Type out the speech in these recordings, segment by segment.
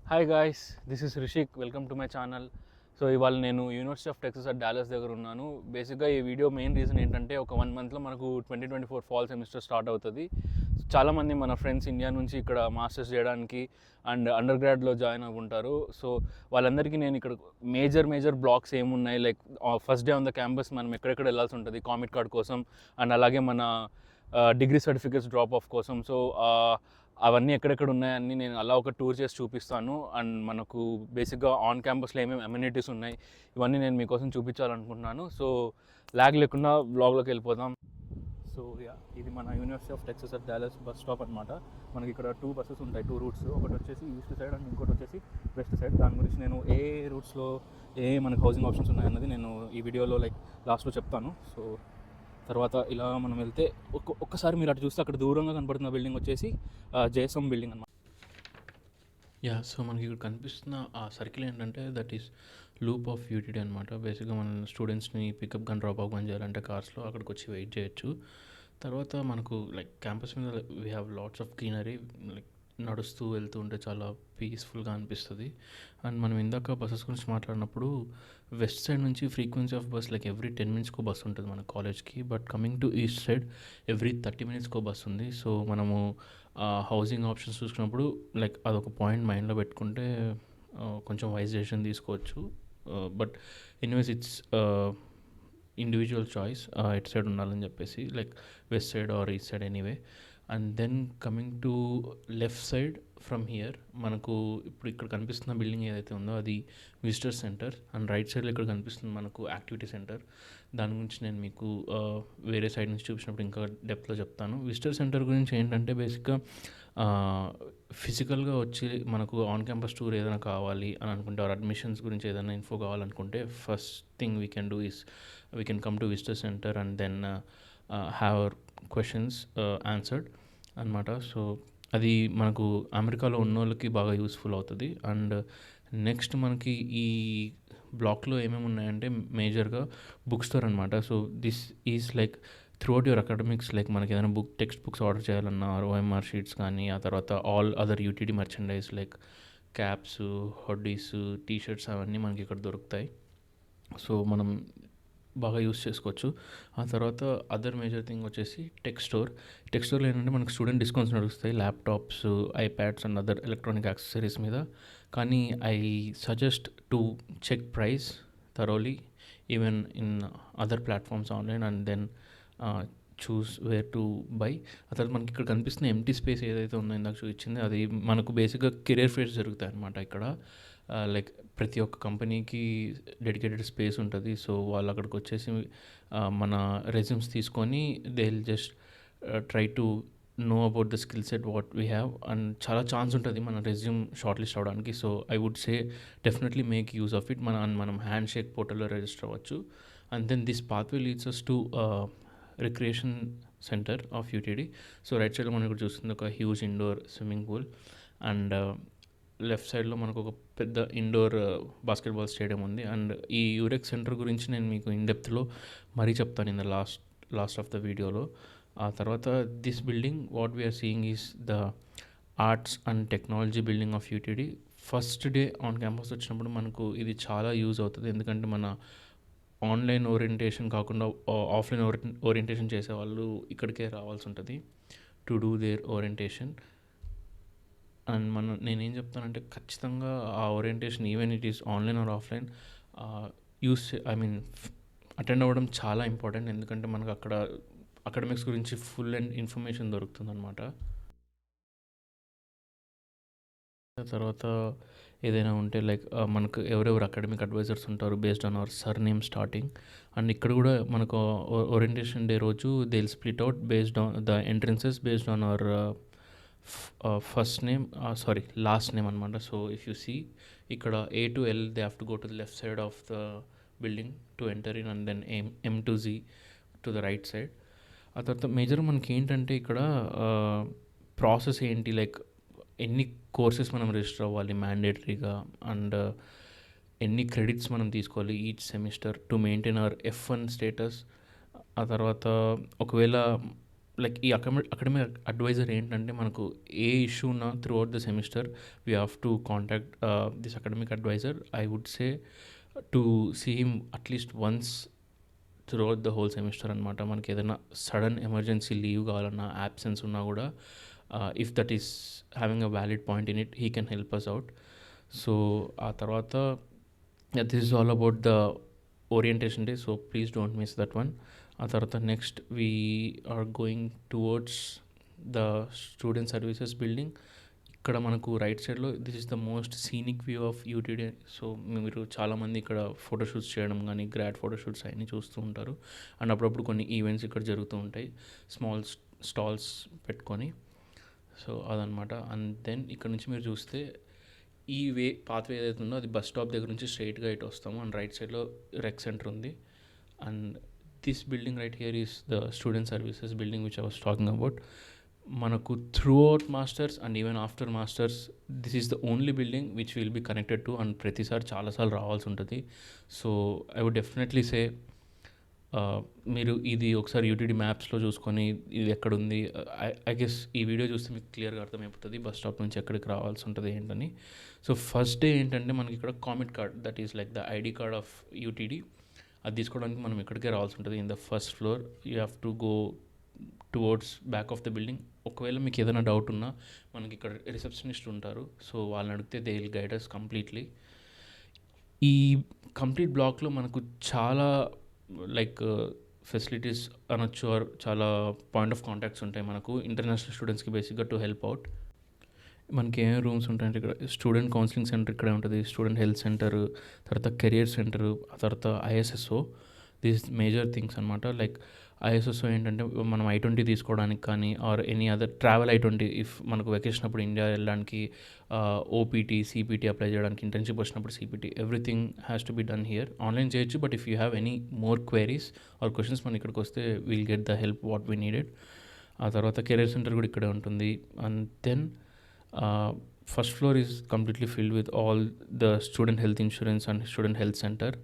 Hi guys, this is Rishik. Welcome to my channel. So ఇవాళ నేను university of Texas at Dallas దగ్గర ఉన్నాను. బేసిక్గా ఈ వీడియో మెయిన్ రీజన్ ఏంటంటే ఒక 1 మంత్లో మనకు 2024 ఫాల్ సెమిస్టర్ స్టార్ట్ అవుతుంది. చాలామంది మన ఫ్రెండ్స్ ఇండియా నుంచి ఇక్కడ మాస్టర్స్ చేయడానికి అండ్ అండర్ గ్రాడ్లో జాయిన్ అవ్వుంటారు. సో వాళ్ళందరికీ నేను ఇక్కడ మేజర్ బ్లాక్స్ ఏమున్నాయి, like first day on the campus మనం ఎక్కడెక్కడ వెళ్ళాల్సి ఉంటుంది కామిట్ కార్డ్ కోసం అండ్ అలాగే మన డిగ్రీ సర్టిఫికేట్స్ డ్రాప్ ఆఫ్ కోసం. సో అవన్నీ ఎక్కడెక్కడ ఉన్నాయని నేను అలా ఒక టూర్ చేసి చూపిస్తాను. అండ్ మనకు బేసిక్గా ఆన్ క్యాంపస్లో ఏమేమి అమ్యూనిటీస్ ఉన్నాయి ఇవన్నీ నేను మీకోసం చూపించాలనుకుంటున్నాను. సో ల్యాగ్ లేకుండా వ్లాగ్లోకి వెళ్ళిపోదాం. సో ఇది మన university of Texas at Dallas bus stop అనమాట. మనకి ఇక్కడ 2 బస్సెస్ ఉంటాయి, 2 రూట్స్. ఒకటి వచ్చేసి ఈస్ట్ సైడ్ అండ్ ఇంకోటి వచ్చేసి వెస్ట్ సైడ్. దాని గురించి నేను ఏ రూట్స్లో మనకి హౌసింగ్ ఆప్షన్స్ ఉన్నాయన్నది నేను ఈ వీడియోలో లాస్ట్లో చెప్తాను. సో తర్వాత ఇలా మనం వెళ్తే ఒక్కసారి మీరు అటు చూస్తే అక్కడ దూరంగా కనపడుతున్న బిల్డింగ్ వచ్చేసి జేఎస్ఎం బిల్డింగ్ అనమాట. సో మనకి ఇక్కడ కనిపిస్తున్న ఆ సర్కిల్ ఏంటంటే దట్ ఈస్ లూప్ ఆఫ్ యూటీడీ అనమాట. బేసిక్గా మన స్టూడెంట్స్ని పికప్ కానీ డ్రాప్ ఆఫ్ కానీ చేయాలంటే కార్స్లో అక్కడికి వచ్చి వెయిట్ చేయొచ్చు. తర్వాత మనకు క్యాంపస్ మీద we have lots of greenery. నడుస్తూ వెళ్తూ ఉంటే చాలా పీస్ఫుల్గా అనిపిస్తుంది. అండ్ మనం ఇందాక బస్సెస్ గురించి మాట్లాడినప్పుడు వెస్ట్ సైడ్ నుంచి ఫ్రీక్వెన్సీ ఆఫ్ బస్ ఎవ్రీ 10 minutesకో బస్ ఉంటుంది మన కాలేజ్కి. But coming to east side every 30 minutesకో బస్ ఉంది. సో మనము హౌసింగ్ ఆప్షన్స్ చూసుకున్నప్పుడు అదొక పాయింట్ మైండ్లో పెట్టుకుంటే కొంచెం వైజ్ డెసిషన్ తీసుకోవచ్చు. But anyways it's individual choice at side ఉండాలని చెప్పేసి, west side or east side anyway. And then coming to left side from here మనకు ఇప్పుడు ఇక్కడ కనిపిస్తున్న బిల్డింగ్ ఏదైతే ఉందో అది విజిటర్ సెంటర్. అండ్ రైట్ సైడ్లో ఇక్కడ కనిపిస్తుంది మనకు యాక్టివిటీ సెంటర్. దాని గురించి నేను మీకు వేరే సైడ్ నుంచి చూపించినప్పుడు ఇంకా డెప్త్లో చెప్తాను. విజిటర్ సెంటర్ గురించి ఏంటంటే బేసిక్గా ఫిజికల్గా వచ్చి మనకు ఆన్ క్యాంపస్ టూర్ ఏదైనా కావాలి అని అనుకుంటే ఆర్ అడ్మిషన్స్ గురించి ఏదైనా ఇన్ఫో కావాలనుకుంటే first thing we can do is we can come to visitor centre and then have our questions answered అనమాట. సో అది మనకు అమెరికాలో ఉన్న వాళ్ళకి బాగా యూస్ఫుల్ అవుతుంది. అండ్ నెక్స్ట్ మనకి ఈ బ్లాక్లో ఏమేమి ఉన్నాయంటే మేజర్గా బుక్ స్టోర్ అనమాట. So this is throughout your academics, మనకి ఏదైనా టెక్స్ట్ బుక్స్ ఆర్డర్ చేయాలన్నా OMR షీట్స్ కానీ, ఆ తర్వాత all other UTD merchandise caps, hoodies, t-shirts అవన్నీ మనకి ఇక్కడ దొరుకుతాయి. సో మనం బాగా యూస్ చేసుకోవచ్చు. ఆ తర్వాత అదర్ మేజర్ థింగ్ వచ్చేసి టెక్ స్టోర్లో ఏంటంటే మనకు స్టూడెంట్ డిస్కౌంట్స్ నడుస్తాయి laptops, iPads and other electronic accessories మీద. కానీ I suggest to check price thoroughly even in other platforms online and then choose where to buy. ఆ తర్వాత మనకి ఇక్కడ కనిపిస్తున్న ఎంటీ స్పేస్ ఏదైతే ఉందో ఇందాక చూపించింది అది మనకు బేసిక్గా కెరీర్ ఫేర్స్ జరుగుతాయి అనమాట. ఇక్కడ ప్రతి ఒక్క కంపెనీకి డెడికేటెడ్ స్పేస్ ఉంటుంది. సో వాళ్ళు అక్కడికి వచ్చేసి మన రెజ్యూమ్స్ తీసుకొని they will just try to know about the skill set what we have. And చాలా ఛాన్స్ ఉంటుంది మన రెజ్యూమ్ షార్ట్ లిస్ట్ అవ్వడానికి. So I would say definitely make use of it. మనం హ్యాండ్ షేక్ పోర్టల్లో రిజిస్టర్ అవ్వచ్చు. And then this pathway leads us to recreation centre of UTD. So right సైడ్లో మనం ఇక్కడ చూస్తుంది ఒక huge indoor swimming pool and left సైడ్లో మనకు ఒక పెద్ద ఇండోర్ బాస్కెట్బాల్ స్టేడియం ఉంది. అండ్ ఈ యూరెక్ సెంటర్ గురించి నేను మీకు ఇన్ డెప్త్లో మరీ చెప్తాను in the last of the వీడియోలో. ఆ తర్వాత this building what we are seeing is the arts and technology building of UTD. First day on campus వచ్చినప్పుడు మనకు ఇది చాలా యూజ్ అవుతుంది. ఎందుకంటే మన ఆన్లైన్ ఓరియంటేషన్ కాకుండా ఆఫ్లైన్ ఓరియంటేషన్ చేసేవాళ్ళు ఇక్కడికే రావాల్సి ఉంటుంది to do their orientation. And నేనేం చెప్తానంటే ఖచ్చితంగా ఆ orientation even it is online or offline attend అవ్వడం చాలా ఇంపార్టెంట్. ఎందుకంటే మనకు అక్కడ అకాడమిక్స్ గురించి ఫుల్ అండ్ ఇన్ఫర్మేషన్ దొరుకుతుంది అనమాట. తర్వాత ఏదైనా ఉంటే మనకు ఎవరెవరు అకాడమిక్ అడ్వైజర్స్ ఉంటారు based on our surname starting. And ఇక్కడ కూడా మనకు ఓరియంటేషన్ డే రోజు they will split out based on the entrances based on our first name last name అనమాట. సో ఇఫ్ యూ సీ ఇక్కడ A to L they have to go to the left side of the building to enter in and then M to Z to the right side. ఆ తర్వాత major మనకి ఏంటంటే ఇక్కడ process ఏంటి, ఎన్ని courses మనం register అవ్వాలి మ్యాండేటరీగా అండ్ ఎన్ని క్రెడిట్స్ మనం తీసుకోవాలి each semester to maintain our F1 status. ఆ తర్వాత ఒకవేళ లైక్ ఈ అకాడమిక్ అడ్వైజర్ ఏంటంటే మనకు ఏ ఇష్యూ ఉన్నా throughout the semester we have to contact this academic advisor. I would say to see him at least once throughout the whole semester అనమాట. మనకి ఏదైనా సడన్ ఎమర్జెన్సీ లీవ్ కావాలన్నా, absence ఉన్నా కూడా if that is having a valid point in it, he can help us out. So ఆ తర్వాత this is all about the orientation day, so please don't miss that one. ఆ తర్వాత next we are going towards the student services building. ఇక్కడ మనకు right సైడ్లో this is the most scenic view of UTD. So మీరు చాలామంది ఇక్కడ photoshoots చేయడం కానీ, గ్రాడ్ ఫోటోషూట్స్ అవన్నీ చూస్తూ ఉంటారు. అండ్ అప్పుడప్పుడు కొన్ని ఈవెంట్స్ ఇక్కడ జరుగుతూ ఉంటాయి స్మాల్ స్టాల్స్ పెట్టుకొని. సో అదనమాట. అండ్ దెన్ ఇక్కడ నుంచి మీరు చూస్తే ఈ పాత్వే ఏదైతే ఉందో అది బస్ స్టాప్ దగ్గర నుంచి స్ట్రైట్గా ఇటు వస్తాము. అండ్ రైట్ సైడ్లో రెక్ సెంటర్ ఉంది. And this building right here is the student services building which I was talking about. మనకు throughout masters and even after masters this is the only building which will be connected to. And ప్రతిసారి చాలాసార్లు రావాల్సి ఉంటుంది. So I would definitely say మీరు ఇది ఒకసారి యూటీడీ మ్యాప్స్లో చూసుకొని ఇది ఎక్కడుంది, ఐ గెస్ ఈ వీడియో చూస్తే మీకు క్లియర్గా అర్థమైపోతుంది బస్ స్టాప్ నుంచి ఎక్కడికి రావాల్సి ఉంటుంది ఏంటని. సో ఫస్ట్ డే ఏంటంటే మనకి ఇక్కడ Comet card, that is like the ID card of UTD. అది తీసుకోవడానికి మనం ఇక్కడికే రావాల్సి ఉంటుంది. In the first floor you have to go towards back of the building. ఒకవేళ మీకు ఏదైనా డౌట్ ఉన్నా మనకి ఇక్కడ రిసెప్షనిస్ట్ ఉంటారు. సో వాళ్ళని అడిగితే they will guide us completely. ఈ కంప్లీట్ బ్లాక్లో మనకు చాలా లైక్ ఫెసిలిటీస్ అనొచ్చు, ఆర్ చాలా పాయింట్ ఆఫ్ కాంటాక్ట్స్ ఉంటాయి మనకు ఇంటర్నేషనల్ స్టూడెంట్స్కి బేసిక్గా టు హెల్ప్ అవుట్. మనకి ఏమేమి రూమ్స్ ఉంటాయంటే ఇక్కడ స్టూడెంట్ కౌన్సిలింగ్ సెంటర్ ఇక్కడే ఉంటుంది, స్టూడెంట్ హెల్త్ సెంటర్, తర్వాత కెరియర్ సెంటర్, ఆ తర్వాత ఐఎస్ఎస్ఓ. దీస్ మేజర్ థింగ్స్ అనమాట. లైక్ ఐఎస్ఎస్ఓ ఏంటంటే మనం I-20 తీసుకోవడానికి కానీ, or any other travel I-20 if మనకు వెకేషన్ అప్పుడు ఇండియా వెళ్ళడానికి, ఓపీటీ, సిపిటీ అప్లై చేయడానికి, ఇంటర్న్షిప్ వచ్చినప్పుడు CPT, everything has to be done here. Online చేయొచ్చు, but if you have any more queries or questions మన ఇక్కడికి వస్తే will get the help what we needed. ఆ తర్వాత కెరియర్ సెంటర్ కూడా ఇక్కడే ఉంటుంది. And then first floor is completely filled with all the student health insurance and student health centre.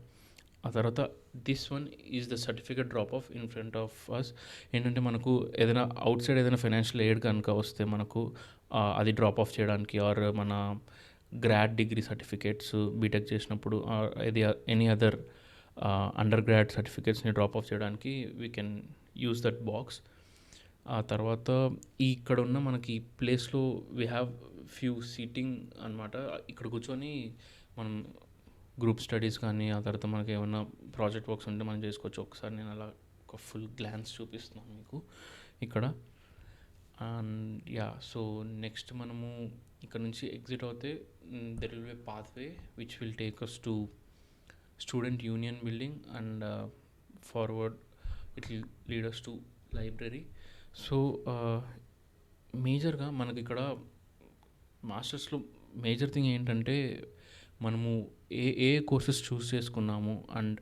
ఆ తర్వాత this one is the certificate drop off in front of us. ఏంటంటే మనకు ఏదైనా అవుట్ సైడ్ ఏదైనా financial aid కనుక వస్తే మనకు అది డ్రాప్ ఆఫ్ చేయడానికి, ఆర్ మన గ్రాడ్ డిగ్రీ సర్టిఫికేట్స్ బీటెక్ చేసినప్పుడు, ఇది ఎనీ అదర్ అండర్ గ్రాడ్ సర్టిఫికేట్స్ని డ్రాప్ ఆఫ్ చేయడానికి we can use that box. ఆ తర్వాత ఇక్కడ ఉన్న మనకి ప్లేస్లో వీ హ్యావ్ ఫ్యూ సీటింగ్ అనమాట. ఇక్కడ కూర్చొని మనం గ్రూప్ స్టడీస్ కానీ, ఆ తర్వాత మనకి ఏమైనా ప్రాజెక్ట్ వర్క్స్ ఉంటే మనం చేసుకోవచ్చు. ఒకసారి నేను అలా ఒక ఫుల్ గ్లాన్స్ చూపిస్తున్నాను మీకు ఇక్కడ. అండ్ యా, సో నెక్స్ట్ మనము ఇక్కడ నుంచి ఎగ్జిట్ అవుతే there will be pathway which will take us to student union building, and forward it will lead us to library. So మేజర్గా మనకి ఇక్కడ మాస్టర్స్లో మేజర్ థింగ్ ఏంటంటే మనము ఏ కోర్సెస్ చూస్ చేసుకున్నాము and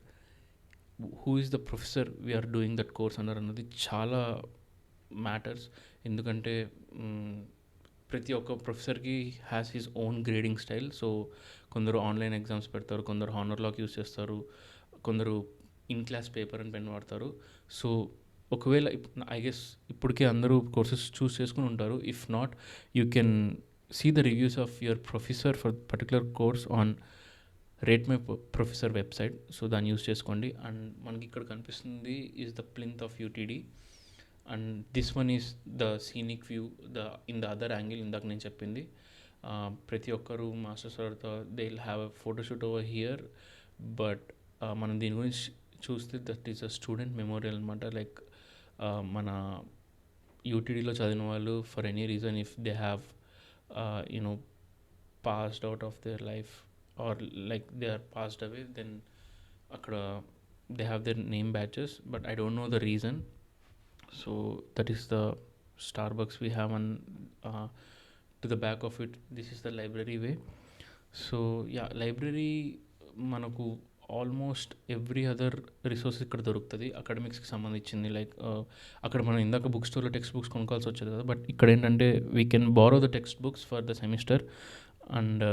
who is the professor we are doing that course అన్నది చాలా matters. ఎందుకంటే ప్రతి ఒక్క ప్రొఫెసర్కి has his own grading style. So కొందరు ఆన్లైన్ ఎగ్జామ్స్ పెడతారు, కొందరు హానర్ లాక్ యూస్ చేస్తారు, కొందరు in class paper and pen వాడతారు. సో ఒకవేళ ఐ గెస్ ఇప్పటికే అందరూ కోర్సెస్ చూస్ చేసుకుని ఉంటారు. If not, you can see the reviews of your professor for particular course on rate my professor website. So దాన్ని use చేసుకోండి. అండ్ మనకి ఇక్కడ కనిపిస్తుంది is the plinth of UTD, and this one is the scenic view in the other angle. ఇందాక నేను చెప్పింది ప్రతి ఒక్కరు మాస్టర్స్ తర్వాత they will have a photoshoot over here. But మనం దీని గురించి చూస్తే that is a student memorial అనమాట. లైక్ మన యూటీడీలో చదివిన వాళ్ళు for any reason if they have passed out of their life, or like they are passed away, then akkada they have their name badges, but I don't know the reason. So that is the Starbucks we have on to the back of it. This is the library way. So yeah, library manaku almost every other resource ఇక్కడ దొరుకుతుంది అకాడమిక్స్కి సంబంధించింది. Like అక్కడ మనం ఇందాక book స్టోర్లో text books కొనుక్కోవాల్సి వచ్చేది కదా, but ఇక్కడ ఏంటంటే we can borrow the text books for the semester and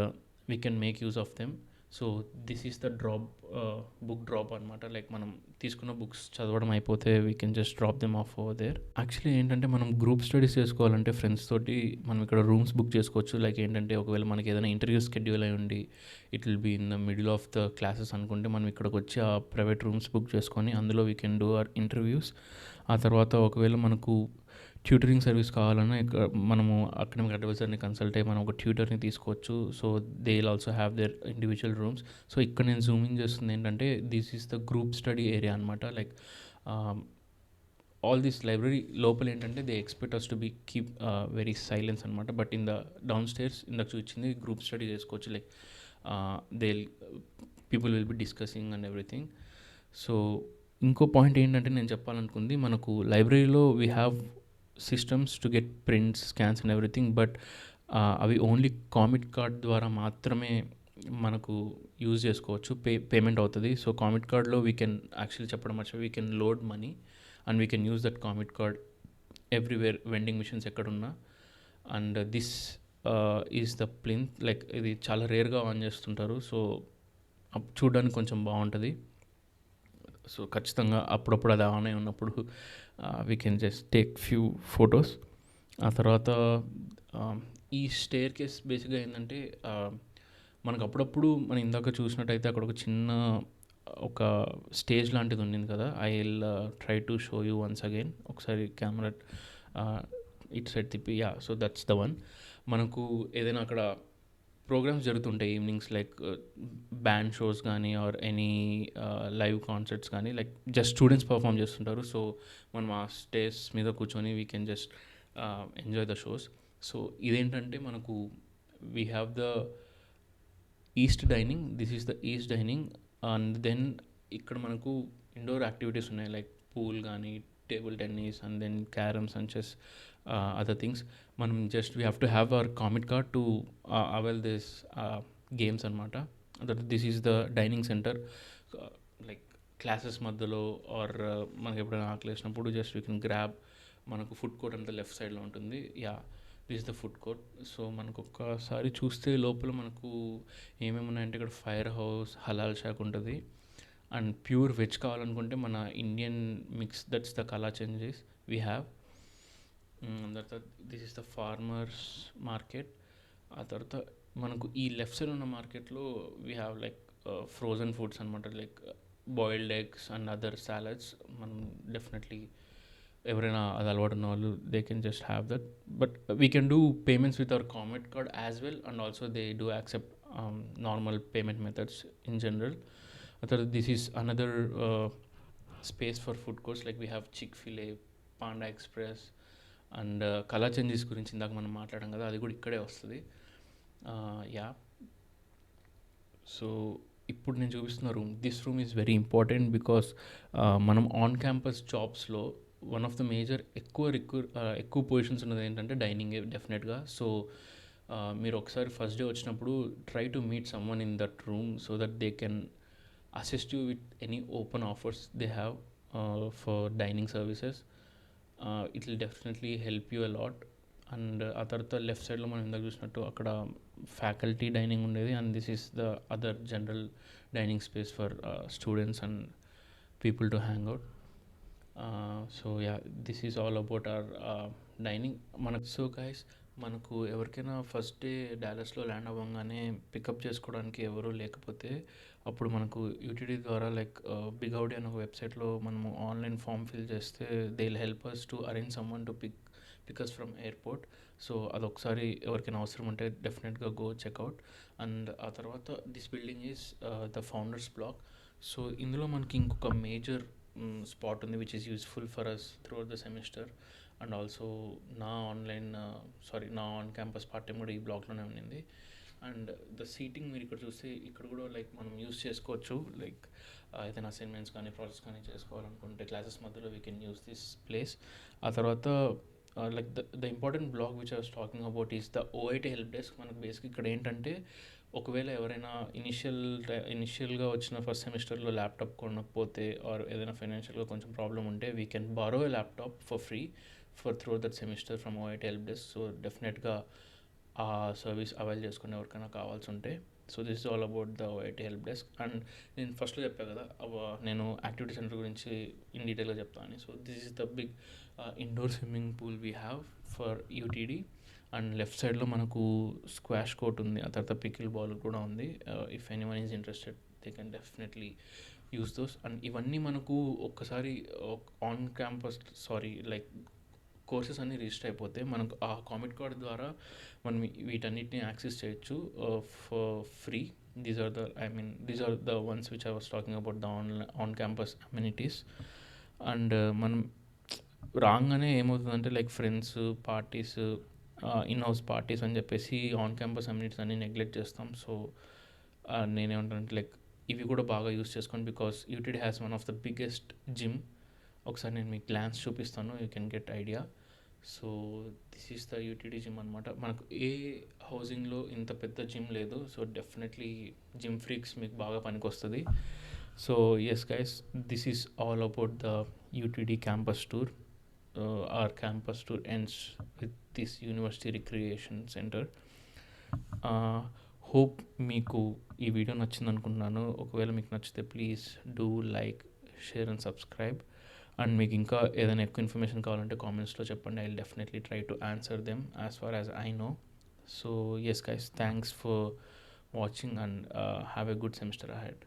we can make use of them. So this is the book drop అనమాట. లైక్ మనం తీసుకున్న బుక్స్ చదవడం అయిపోతే we can just drop them off over there. Actually ఏంటంటే మనం group studies చేసుకోవాలంటే friends తోటి మనం ఇక్కడ రూమ్స్ బుక్ చేసుకోవచ్చు. లైక్ ఏంటంటే ఒకవేళ మనకి ఏదైనా ఇంటర్వ్యూ షెడ్యూల్ అయి ఉండి it will be in the middle of the classes అనుకుంటే మనం ఇక్కడికి వచ్చి ఆ ప్రైవేట్ రూమ్స్ బుక్ చేసుకొని అందులో we can do our interviews. ఆ తర్వాత ఒకవేళ మనకు ట్యూటరింగ్ సర్వీస్ కావాలన్నా ఇక్కడ మనము అకాడమిక్ అడ్వైజర్ని కన్సల్ట్ అయ్యి మనం ఒక ట్యూటర్ని తీసుకోవచ్చు. So they will also have their individual rooms. So ఇక్కడ నేను జూమింగ్ చేస్తుంది ఏంటంటే this is the group study area అనమాట. లైక్ ఆల్ దిస్ లైబ్రరీ లోపల ఏంటంటే they expect us to be keep very silence అనమాట. But in the downstairs ఇందాక చూపించింది గ్రూప్ స్టడీ చేసుకోవచ్చు. Like they people will be discussing and everything. So ఇంకో point ఏంటంటే నేను చెప్పాలనుకుంది, మనకు లైబ్రరీలో we have systems to get prints, scans and everything. But అవి ఓన్లీ కామిట్ కార్డ్ ద్వారా మాత్రమే మనకు యూజ్ చేసుకోవచ్చు. పేమెంట్ అవుతుంది. సో కామిట్ కార్డ్లో వీ కెన్ యాక్చువల్లీ చెప్పడం మర్చిపోయి we can load money and we can use that Comet card everywhere, vending machines ఎక్కడున్నా. And this is the plinth. Like ఇది చాలా రేర్గా ఆన్ చేస్తుంటారు. సో చూడడానికి కొంచెం బాగుంటుంది. సో ఖచ్చితంగా అప్పుడప్పుడు అది ఆన్ అయి ఉన్నప్పుడు we can just take few photos. ఆ తర్వాత ఈ స్టేర్ కేస్ బేసిక్గా ఏంటంటే మనకు అప్పుడప్పుడు మనం ఇందాక చూసినట్టయితే అక్కడ ఒక చిన్న ఒక స్టేజ్ లాంటిది ఉండింది కదా. I will try to show you once again. ఒకసారి కెమెరా ఇట్ సైడ్ తిప్పి, yeah, so that's the one. మనకు ఏదైనా అక్కడ ప్రోగ్రామ్స్ జరుగుతుంటాయి ఈవినింగ్స్, లైక్ బ్యాండ్ షోస్ కానీ ఆర్ ఎనీ లైవ్ కాన్సర్ట్స్ కానీ, లైక్ జస్ట్ స్టూడెంట్స్ పర్ఫామ్ చేస్తుంటారు. సో మనం ఆ స్టేజ్ మీద కూర్చొని we can just enjoy the shows. So ఇదేంటంటే మనకు we have the east dining. This is the east dining. And then ఇక్కడ మనకు ఇండోర్ యాక్టివిటీస్ ఉన్నాయి, లైక్ పూల్ కానీ, table tennis, and then carroms and chess, other things. మనం just we have to have our Comet card to avail this games అనమాట. This is the dining centre. Like classes మధ్యలో or మనకి ఎప్పుడైనా ఆకలి వేసినప్పుడు just we can grab. మనకు food court అంతా left సైడ్లో ఉంటుంది. Yeah, this the food court. So మనకు ఒక్కసారి చూస్తే లోపల మనకు ఏమేమి ఉన్నాయంటే ఇక్కడ ఫైర్ హౌస్, హలాల్ షాక్ ఉంటుంది. అండ్ ప్యూర్ వెజ్ కావాలనుకుంటే మన Indian mix, that's the colour changes we have. తర్వాత this is the farmers market. ఆ తర్వాత మనకు ఈ లెఫ్ట్ సైడ్ ఉన్న మార్కెట్లో we have like frozen foods అనమాట, like boiled eggs and other salads. మనం డెఫినెట్లీ ఎవరైనా అది అలవాటు ఉన్న వాళ్ళు they can just have that. But we can do payments with our Comet card as well, and also they do accept normal payment methods in general. తర్వాత this is another space for food courts. Like we have Chick fil A, Panda Express and colour changes గురించి ఇందాక మనం మాట్లాడాం కదా, అది కూడా ఇక్కడే వస్తుంది. యా, సో ఇప్పుడు నేను చూపిస్తున్న room, this room is very important because మనం ఆన్ క్యాంపస్ జాబ్స్లో వన్ ఆఫ్ ద మేజర్ ఎక్కువ పొజిషన్స్ ఉన్నది ఏంటంటే డైనింగే డెఫినెట్గా. సో మీరు ఒకసారి ఫస్ట్ డే వచ్చినప్పుడు try to meet someone in that room so that they can assist you with any open offers they have for dining services. It will definitely help you a lot. And ఆ తర్వాత left సైడ్లో మనం ఇందాక చూసినట్టు అక్కడ faculty dining ఉండేది, and this is the other general dining space for students and people to hang out. So yeah, this is all about our dining. So guys, మనకు ఎవరికైనా ఫస్ట్ డే డాలస్లో ల్యాండ్ అవ్వగానే pickup చేసుకోవడానికి ఎవరు లేకపోతే అప్పుడు మనకు యూటీడీ ద్వారా లైక్ బిగ్ హౌడీ అనే ఒక వెబ్సైట్లో మనము ఆన్లైన్ ఫామ్ ఫిల్ చేస్తే they will help us to arrange someone to pick us from airport. So అదొకసారి ఎవరికైనా అవసరం ఉంటే డెఫినెట్గా గో చెక్అవుట్. అండ్ ఆ తర్వాత this building is the founders block. So ఇందులో మనకి ఇంకొక మేజర్ స్పాట్ ఉంది which is useful for us throughout the semester. And also నా ఆన్ క్యాంపస్ పార్ట్ టైం కూడా ఈ బ్లాక్లోనే ఉండింది. అండ్ ద సీటింగ్ మీరు ఇక్కడ చూస్తే ఇక్కడ కూడా లైక్ మనం యూస్ చేసుకోవచ్చు. లైక్ ఏదైనా అసైన్మెంట్స్ కానీ ప్రాజెక్ట్స్ కానీ చేసుకోవాలనుకుంటే క్లాసెస్ మధ్యలో we can use this place. ఆ తర్వాత like the important block which I was talking about is the OIT help desk. మనకు బేసిక్ ఇక్కడ ఏంటంటే ఒకవేళ ఎవరైనా ఇనిషియల్గా వచ్చిన ఫస్ట్ సెమిస్టర్లో ల్యాప్టాప్ కొనకపోతే ఆర్ ఏదైనా ఫైనాన్షియల్గా కొంచెం ప్రాబ్లం ఉంటే we can borrow a laptop for free for through that semester from OIT help desk. So డెఫినెట్గా ఆ సర్వీస్ అవైల్ చేసుకుని ఎవరికైనా కావాల్సి ఉంటే. So this is all about the OIT help desk. And నేను ఫస్ట్లో చెప్పాను కదా, నేను యాక్టివిటీ సెంటర్ గురించి ఇన్ డీటెయిల్గా చెప్తాను. So this is the big indoor swimming pool we have for UTD. And left సైడ్లో మనకు స్క్వాష్ కోర్ట్ ఉంది, ఆ తర్వాత పికిల్ బాల్ కూడా ఉంది. If anyone is interested they can definitely use those. And ఇవన్నీ మనకు ఒక్కసారి ఆన్ క్యాంపస్ లైక్ కోర్సెస్ అన్నీ రిజిస్టర్ అయిపోతే మనకు ఆ కామిట్ కార్డ్ ద్వారా మనం వీటన్నిటిని యాక్సెస్ చేయొచ్చు for free. These are the ones which I was talking about the on campus amenities. And మనం రాగానే ఏమవుతుందంటే like friends parties, in house parties అని చెప్పేసి ఆన్ క్యాంపస్ అమ్యూనిటీస్ అన్ని నెగ్లెక్ట్ చేస్తాం. సో నేనేమంటానంటే లైక్ ఇవి కూడా బాగా యూస్ చేసుకోండి, because UTD has one of the biggest gym. ఒకసారి నేను మీకు గ్లాన్స్ చూపిస్తాను, you can get idea. So this is the UTD gym అనమాట. మనకు ఏ హౌసింగ్లో ఇంత పెద్ద జిమ్ లేదు. సో డెఫినెట్లీ జిమ్ ఫ్రీక్స్ మీకు బాగా పనికొస్తుంది. So yes guys, this is all about the UTD campus tour. Our campus tour ends with this University Recreation Center. Hope మీకు ఈ వీడియో నచ్చింది అనుకుంటున్నాను. ఒకవేళ మీకు నచ్చితే please do like, share and subscribe. And మీకు ఇంకా ఏదైనా ఎక్కువ ఇన్ఫర్మేషన్ కావాలంటే కామెంట్స్లో చెప్పండి. I will definitely try to answer them as far as I know. So yes guys, thanks for watching and have a good semester ahead.